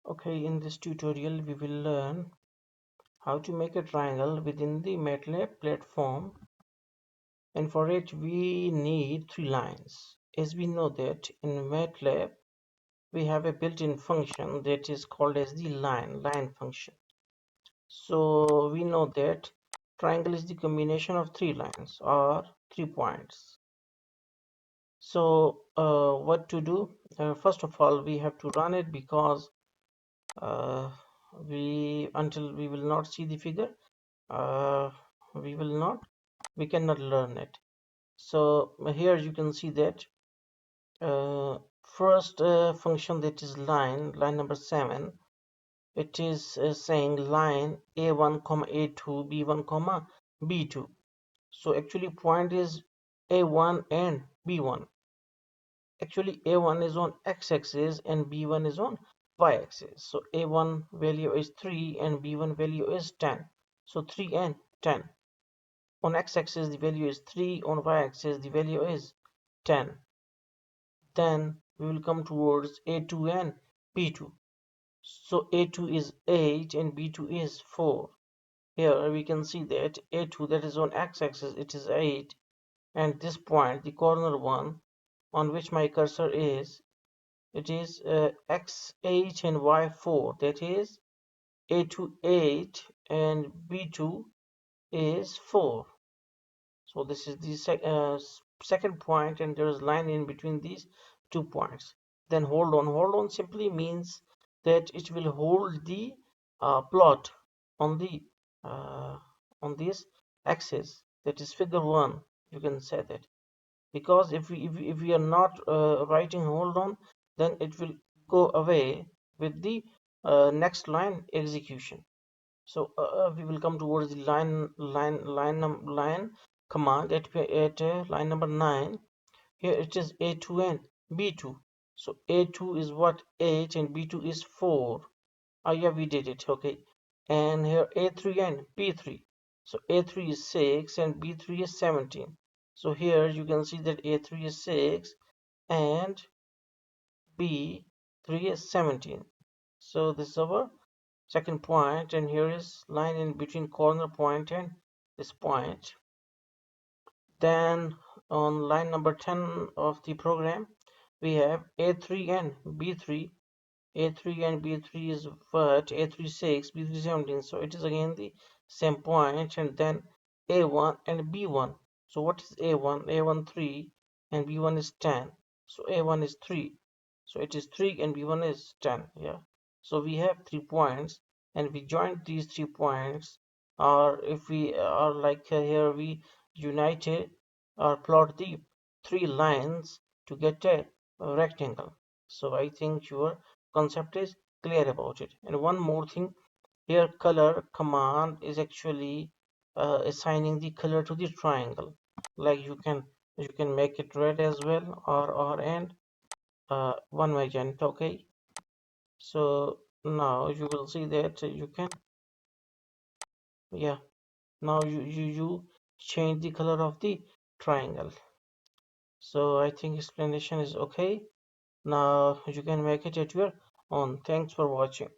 Okay, in this tutorial we will learn how to make a triangle within the MATLAB platform, and for it we need three lines. As we know that in MATLAB we have a built-in function that is called as the line function. So we know that triangle is the combination of three lines or 3 points. So what to do? First of all, we have to run it because uh, until we will not see the figure, uh, we will not we cannot learn it. So here you can see that uh, first function, that is line number 7. It is saying line a1 comma a2 b1 comma b2. So actually point is a1 and b1. Actually a1 is on x-axis and b1 is on y-axis. So a1 value is 3 and b1 value is 10. So 3 and 10. On x-axis the value is 3, on y-axis the value is 10. Then we will come towards a2 and b2. So a2 is 8 and b2 is 4. Here we can see that a2, that is on x-axis, it is 8, and this point, the corner one on which my cursor is, it is x8 and y4, that is a2 8 and b2 is 4. So this is the second point, and there is line in between these 2 points. Then hold on simply means that it will hold the plot on the uh, on this axis, that is figure 1. You can say that, because if we are not writing hold on, then it will go away with the next line execution. So we will come towards the line command at line number 9. Here it is a2 and b2. So a2 is what, 8, and b2 is 4. Yeah, we did it. Okay. And here a3 and b3. So a3 is 6 and b3 is 17. So here you can see that a3 is 6 and b3 is 17. So this is our second point, and here is line in between corner point and this point. Then on line number 10 of the program we have a3 and b3. a3 and b3 is what, a3 6, b3 17. So it is again the same point, and then a1 and b1. So what is a1? a1 3 and b1 is 10. So a1 is 3. So it is 3 and b1 is 10. Yeah. So we have 3 points, and we join these 3 points, or if we are like here, we united or plot the three lines to get a rectangle. So I think your concept is clear about it. And one more thing, here color command is actually assigning the color to the triangle. Like you can make it red as well, or and one magenta. Okay, so now you will see that you can, yeah, now you change the color of the triangle. So I think explanation is okay. Now you can make it at your own. Thanks for watching.